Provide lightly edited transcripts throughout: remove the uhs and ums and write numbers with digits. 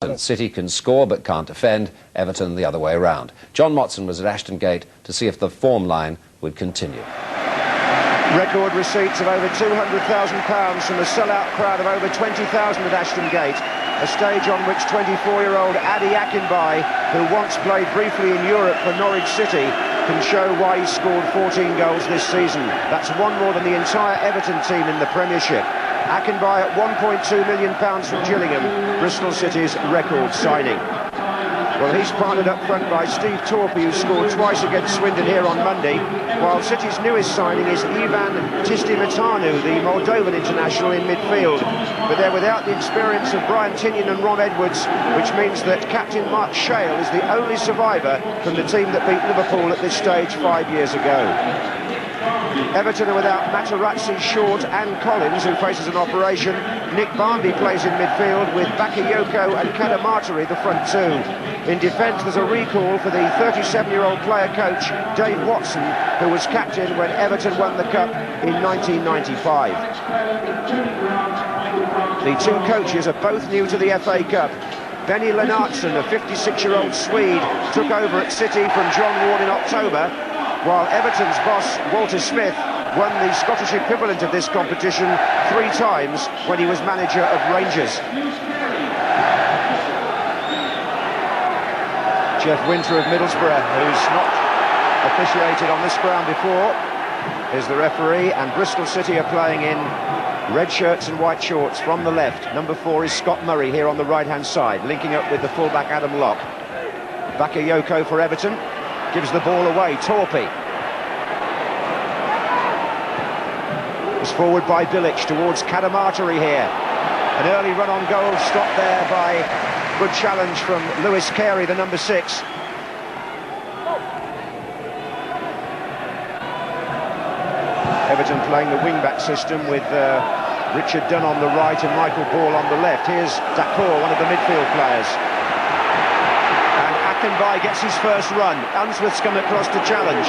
Everton. City can score but can't defend. Everton the other way around. John Motson was at Ashton Gate to see if the form line would continue. Record receipts of over £200,000 from a sellout crowd of over 20,000 at Ashton Gate. A stage on which 24-year-old Adi Akinbaye, who once played briefly in Europe for Norwich City, can show why he scored 14 goals this season. That's one more than the entire Everton team in the Premiership. Akinbaye at £1.2 million from Gillingham, Bristol City's record signing. Well, he's partnered up front by Steve Torpey, who scored twice against Swindon here on Monday, while City's newest signing is Ivan Tistimatanu, the Moldovan international in midfield. But they're without the experience of Brian Tinnion and Ron Edwards, which means that captain Mark Shale is the only survivor from the team that beat Liverpool at this stage 5 years ago. Everton are without Materazzi, Short and Collins, who faces an operation. Nick Barmby plays in midfield with Bakayoko and Kadamatari the front two. In defence, there's a recall for the 37-year-old player-coach Dave Watson, who was captain when Everton won the Cup in 1995. The two coaches are both new to the FA Cup. Benny Lennartson, a 56-year-old Swede, took over at City from John Ward in October, while Everton's boss, Walter Smith, won the Scottish equivalent of this competition 3 times when he was manager of Rangers. Jeff Winter of Middlesbrough, who's not officiated on this ground before, is the referee, and Bristol City are playing in red shirts and white shorts from the left. Number 4 is Scott Murray here on the right-hand side, linking up with the fullback Adam Locke. Bakayoko for Everton. Gives the ball away, Torpey. It's forward by Bilic towards Kadamatari here. An early run on goal, stopped there by good challenge from Lewis Carey, the number 6. Everton playing the wing-back system with Richard Dunn on the right and Michael Ball on the left. Here's Dacour, one of the midfield players. Akinbaye gets his first run. Unsworth's come across to challenge.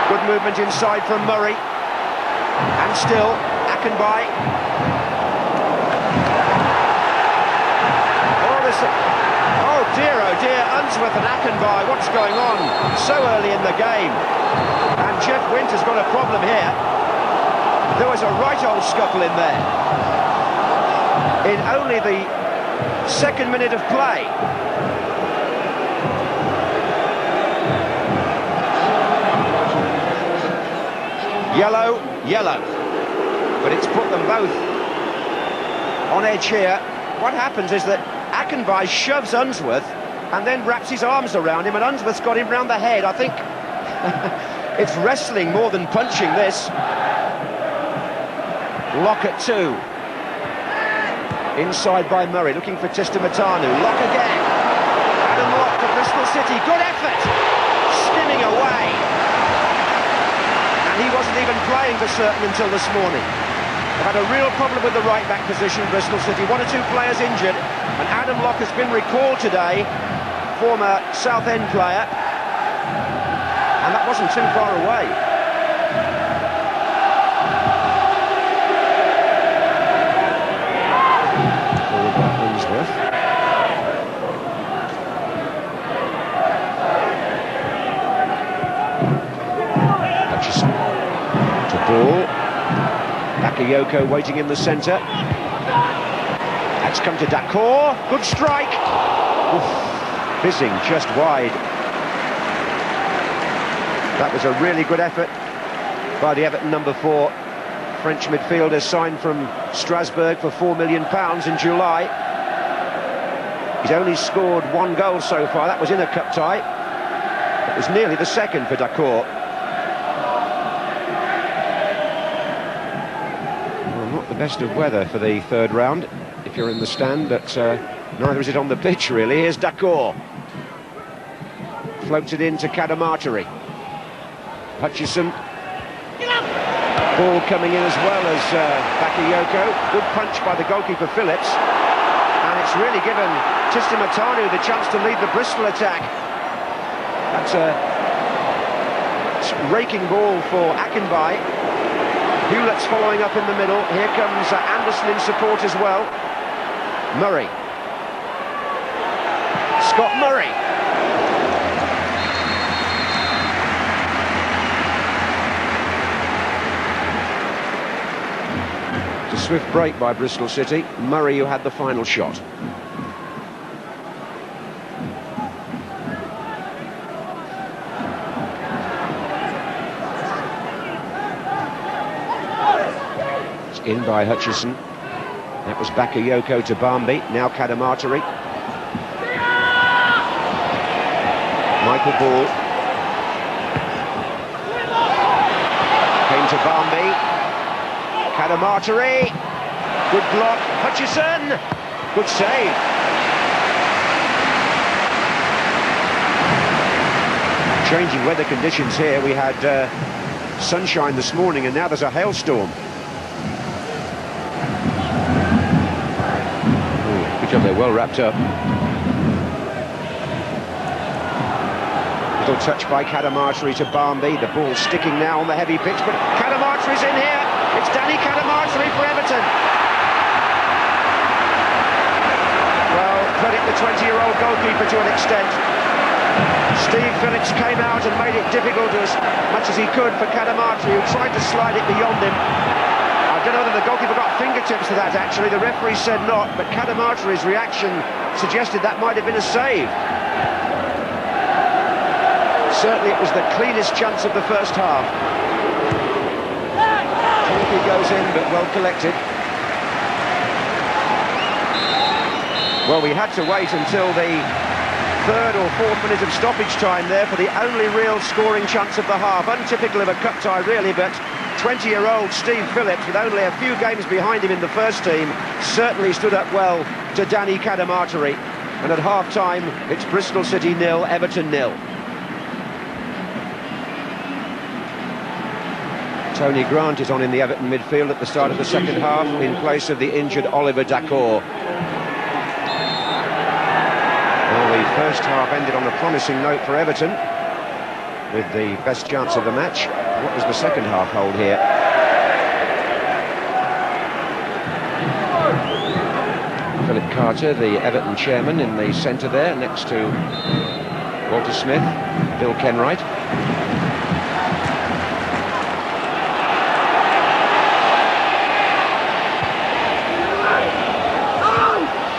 Good movement inside from Murray. And still, Akinbaye. Oh dear, Unsworth and Akinbaye, what's going on? So early in the game. And Jeff Winter's got a problem here. There was a right old scuffle in there. In only the second minute of play. Yellow. But it's put them both on edge here. What happens is that Akinbaye shoves Unsworth and then wraps his arms around him, and Unsworth's got him round the head. I think it's wrestling more than punching, this. Locke at 2. Inside by Murray, looking for Tistimatanu. Locke again. Adam Locke to Bristol City. Good effort. Skimming away. And he wasn't even playing for certain until this morning. They've had a real problem with the right-back position, Bristol City. 1 or 2 players injured. And Adam Locke has been recalled today. Former Southend player. And that wasn't too far away. Ball. Bakayoko waiting in the centre. That's come to Dacour. Good strike. Oof. Fizzing just wide. That was a really good effort by the Everton number 4. French midfielder signed from Strasbourg for £4 million in July. He's only scored 1 goal so far. That was in a cup tie. It was nearly the second for Dacour. Not the best of weather for the third round if you're in the stand, but neither is it on the pitch really. Here's Dacour. Floats it in to Kadamatari. Hutchison. Ball coming in as well as Bakayoko. Good punch by the goalkeeper Phillips. And it's really given Tistimatanu the chance to lead the Bristol attack. That's a raking ball for Akinbaye. Hewlett's following up in the middle. Here comes Anderson in support as well. Murray. Scott Murray. It's a swift break by Bristol City. Murray who had the final shot. It's in by Hutchison. That was Bakayoko to Barmby. Now Kadamatari. Michael Ball. Came to Barmby. Kadamatari. Good block. Hutchison. Good save. Changing weather conditions here. We had sunshine this morning and now there's a hailstorm. Good job, they're well wrapped up. Little touch by Kadamatari to Barmby. The ball sticking now on the heavy pitch, but Kadamatari's in here. It's Danny Kadamatari for Everton. Well, credit the 20-year-old goalkeeper to an extent. Steve Phillips came out and made it difficult as much as he could for Kadamatari, who tried to slide it beyond him. I don't know whether the goalkeeper got fingertips to that, actually. The referee said not, but Kadamatari's reaction suggested that might have been a save. Certainly it was the cleanest chance of the first half. He goes in, but well collected. Well, we had to wait until the third or fourth minute of stoppage time there for the only real scoring chance of the half. Untypical of a cup tie, really, but 20-year-old Steve Phillips, with only a few games behind him in the first team, certainly stood up well to Danny Kadamatari. And at half-time, it's Bristol City 0, Everton 0. Tony Grant is on in the Everton midfield at the start of the second half in place of the injured Oliver Dacour. Well, the first half ended on a promising note for Everton, with the best chance of the match. What does the second half hold here? Philip Carter, the Everton chairman, in the centre there, next to Walter Smith, Bill Kenwright.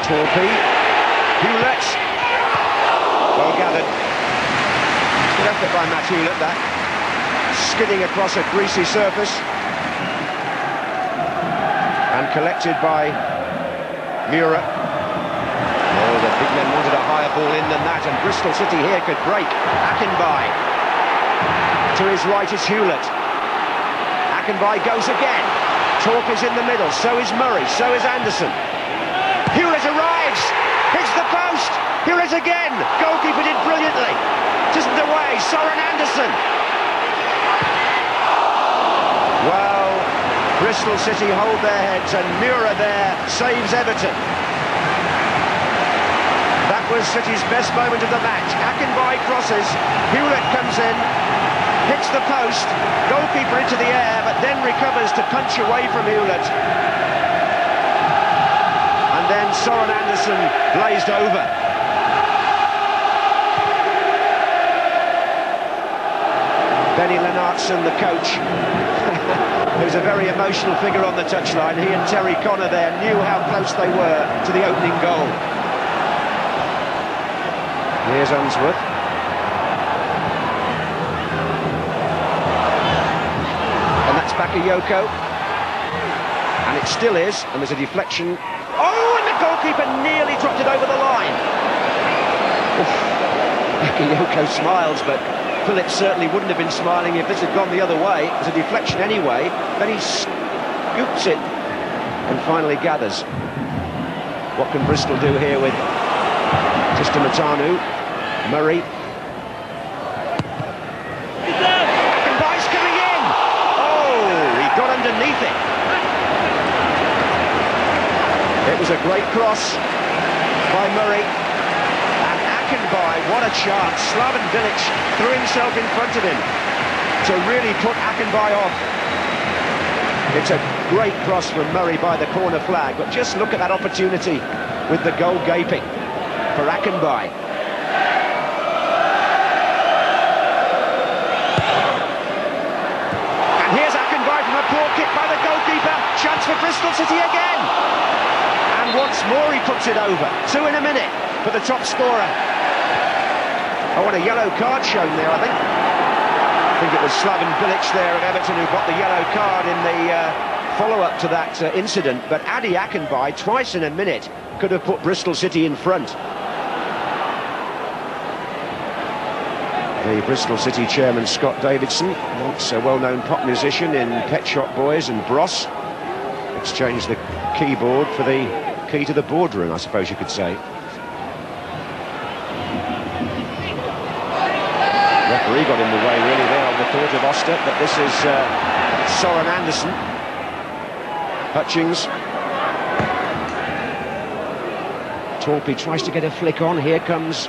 Torpy, Hewlett, well gathered. Good effort by Matt Hewlett, that. Skidding across a greasy surface. And collected by Mura. Oh, the big men wanted a higher ball in than that, and Bristol City here could break. Akinbai. To his right is Hewlett. Akinbai goes again. Torp is in the middle, so is Murray, so is Anderson. Hewlett arrives, hits the post, Hewlett again, goalkeeper did brilliantly, just away, Soren Anderson. Well, Bristol City hold their heads and Mura there saves Everton. That was City's best moment of the match. Akinbai crosses, Hewlett comes in, hits the post, goalkeeper into the air, but then recovers to punch away from Hewlett. Then Soren Anderson blazed over. Benny Lennartson, the coach, who's a very emotional figure on the touchline. He and Terry Connor there knew how close they were to the opening goal. Here's Unsworth. And that's Bakayoko. And it still is, and there's a deflection. Oh, and the goalkeeper nearly dropped it over the line. Bakayoko smiles, but Phillips certainly wouldn't have been smiling if this had gone the other way. It was a deflection anyway. Then he scoops it and finally gathers. What can Bristol do here with Tistamatanu, Murray? Akinbai's coming in! Oh, he got underneath it. It was a great cross by Murray, and Akinbai, what a chance. Slaven Bilic threw himself in front of him to really put Akinbai off. It's a great cross from Murray by the corner flag, but just look at that opportunity with the goal gaping for Akinbai. And here's Akinbai from a poor kick by the goalkeeper. Chance for Bristol City again. And once more he puts it over. 2 in a minute for the top scorer. I want a yellow card shown there, I think. I think it was Slaven Bilic there of Everton who got the yellow card in the follow-up to that incident. But Adi Akinbai, twice in a minute, could have put Bristol City in front. The Bristol City chairman, Scott Davidson, once a well-known pop musician in Pet Shop Boys and Bros, exchanged the keyboard for the key to the boardroom, I suppose you could say. Referee got in the way really there on the thought of Oster, but this is Soren Andersen. Hutchings. Torpy tries to get a flick on. Here comes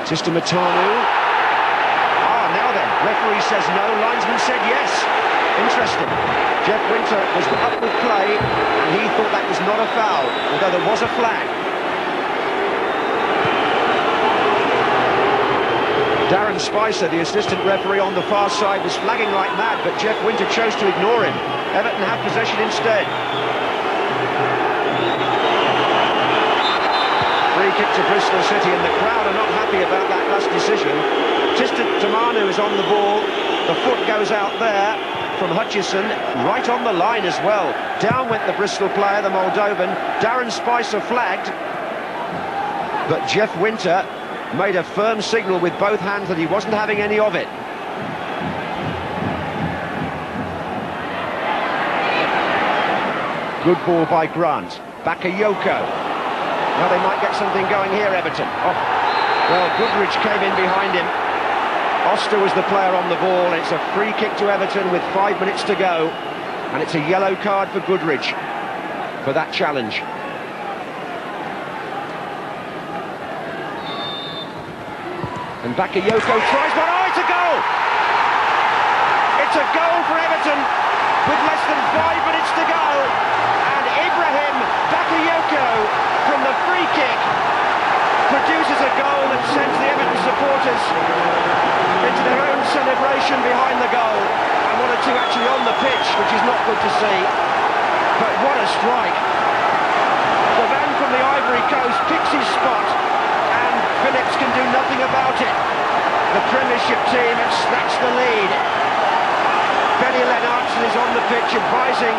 Tistamatanu. Now then, referee says no, linesman said yes. Interesting. Jeff Winter was up with play, and he thought that was not a foul, although there was a flag. Darren Spicer, the assistant referee on the far side, was flagging like mad, but Jeff Winter chose to ignore him. Everton had possession instead. Free kick to Bristol City, and the crowd are not happy about that last decision. Tistamatanu is on the ball. The foot goes out there from Hutchison, right on the line as well. Down went the Bristol player, the Moldovan. Darren Spicer flagged, but Jeff Winter made a firm signal with both hands that he wasn't having any of it. Good ball by Grant. Bakayoko. Now they might get something going here, Everton. Oh, well, Goodrich came in behind him. Oster was the player on the ball. It's a free kick to Everton with 5 minutes to go. And it's a yellow card for Goodrich for that challenge. And Bakayoko tries one. Oh, it's a goal! It's a goal for Everton with less than 5 minutes to go. And Ibrahim Bakayoko from the free kick produces a goal that sends the Everton supporters into their own celebration behind the goal. And one or two actually on the pitch, which is not good to see. But what a strike. The man from the Ivory Coast picks his spot, and Phillips can do nothing about it. The Premiership team have snatched the lead. Benny Lennartson is on the pitch advising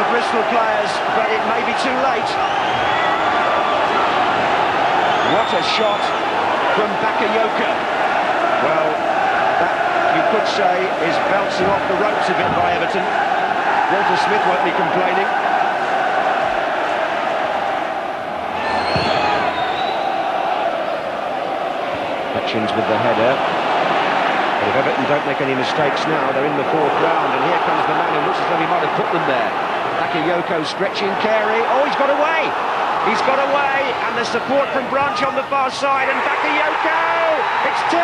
the Bristol players, but it may be too late. What a shot from Bakayoko. Well, that, you could say, is bouncing off the ropes a bit by Everton. Walter Smith won't be complaining. Hutchins with the header. But if Everton don't make any mistakes now, they're in the fourth round, and here comes the man who looks as though he might have put them there. Bakayoko stretching Carey. Oh, he's got away! He's got away, and the support from Branch on the far side, and Bakayoko! It's 2!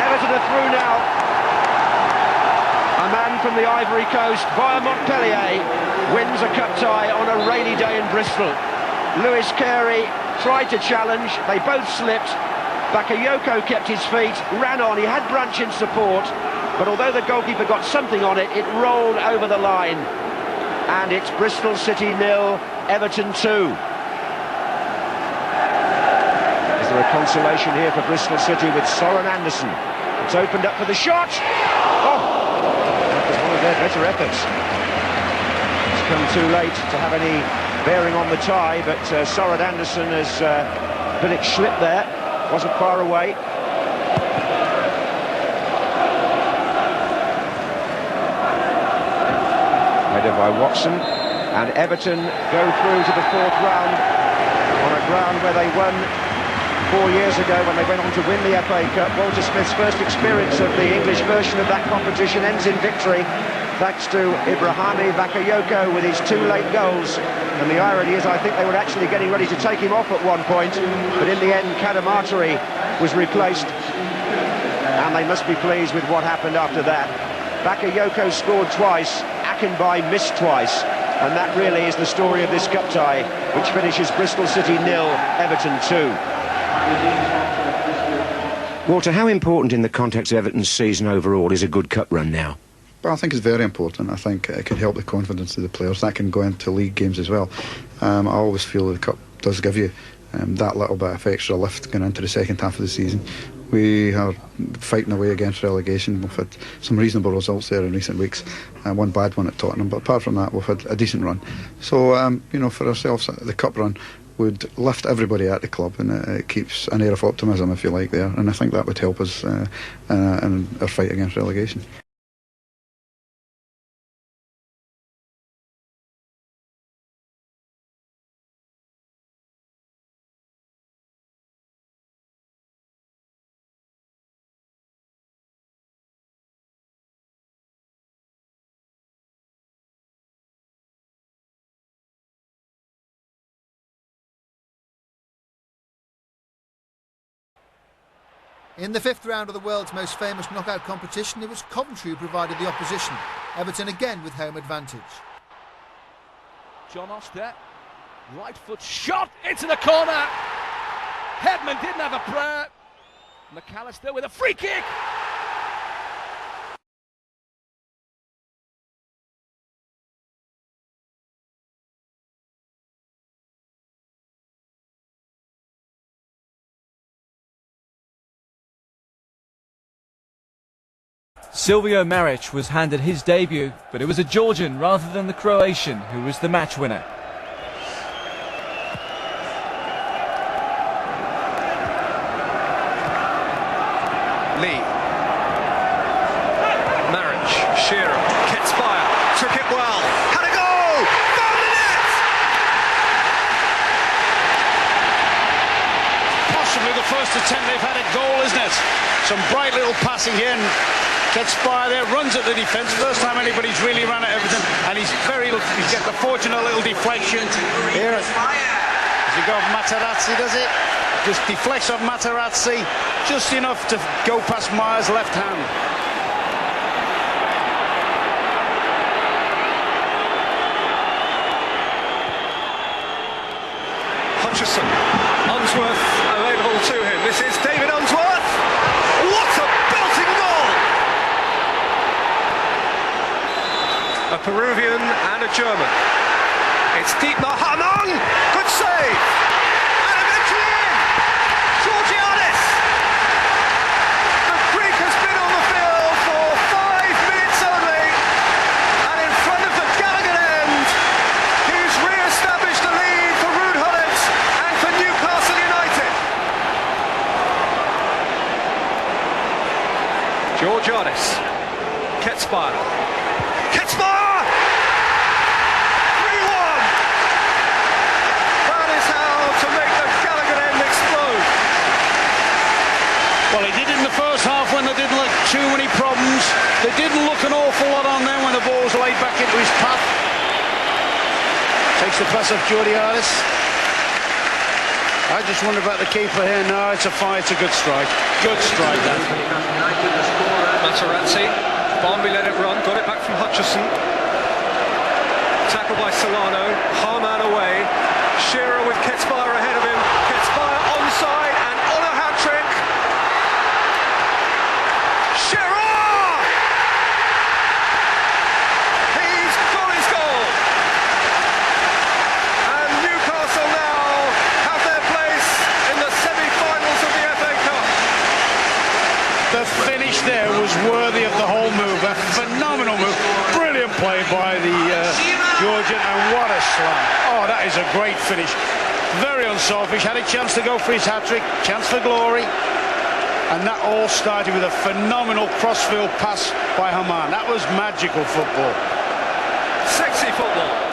Everton are through now. A man from the Ivory Coast, via Montpellier, wins a cup tie on a rainy day in Bristol. Lewis Carey tried to challenge, they both slipped. Bakayoko kept his feet, ran on, he had Branch in support, but although the goalkeeper got something on it, it rolled over the line. And it's Bristol City 0, Everton 2. Is there a consolation here for Bristol City with Soren Andersen? It's opened up for the shot! Oh! That was one of their better efforts. It's come too late to have any bearing on the tie, but Soren Andersen has Bilic slipped there, wasn't far away. Header by Watson, and Everton go through to the fourth round on a ground where they won 4 years ago when they went on to win the FA Cup. Walter Smith's first experience of the English version of that competition ends in victory, thanks to Ibrahim Bakayoko with his 2 late goals. And the irony is, I think they were actually getting ready to take him off at one point, but in the end, Kadamatari was replaced, and they must be pleased with what happened after that. Bakayoko scored twice, Akinbai missed twice, And that really is the story of this cup tie, which finishes Bristol City 0, Everton 2. Walter, how important in the context of Everton's season overall is a good cup run now? Well, I think it's very important. I think it can help the confidence of the players. That can go into league games as well. I always feel the cup does give you that little bit of extra lift going into the second half of the season. We are fighting away against relegation. We've had some reasonable results there in recent weeks. One bad one at Tottenham, but apart from that, we've had a decent run. So, you know, for ourselves, the cup run would lift everybody at the club, and it keeps an air of optimism, if you like, there. And I think that would help us in our fight against relegation. In the fifth round of the world's most famous knockout competition, it was Coventry who provided the opposition. Everton again with home advantage. John Oster, right foot shot into the corner. Headman didn't have a prayer. McAllister with a free kick. Silvio Maric was handed his debut, but it was a Georgian rather than the Croatian who was the match winner. Lee. Maric, Shearer, Ketspire, took it well. Had a go! Found the net! Possibly the first attempt they've had at goal, isn't it? Some bright little passing here, and Ketspire there runs at the defence. First time anybody's really run at Everton, and he's got the fortunate little deflection here. Does he go off Materazzi, does it? Just deflects off Materazzi, just enough to go past Myers' left hand. Hutchison, Unsworth available to him. This is David Unsworth. What a belting goal! A Peruvian and a German. It's Dietmar Hamann. Good save. And eventually in. Georgiades. The Greek has been on the field for 5 minutes only. And in front of the Gallagher end, he's re-established the lead for Ruud Gullit and for Newcastle United. Georgiades. Ketspire. Ketspire! 3-1! That is how to make the Gallagher end explode. Well, he did it in the first half when there didn't look too many problems. There didn't look an awful lot on them when the ball was laid back into his path. Takes the pass off Georgiades. I just wonder about the keeper here. No, it's a good strike. Good strike, that. Materazzi, Barnby let it run, got it back from Hutchison. Tackled by Solano, Harman away. Shearer with Ketspire ahead of him. Ketspire onside and on a hat-trick. Shearer! He's got his goal. And Newcastle now have their place in the semi-finals of the FA Cup. The finish there was worthy of the whole move. A phenomenal move. Brilliant play by the Georgian, and what a slam. Oh, that is a great finish. Very unselfish. Had a chance to go for his hat-trick. Chance for glory. And that all started with a phenomenal crossfield pass by Hamann. That was magical football. Sexy football.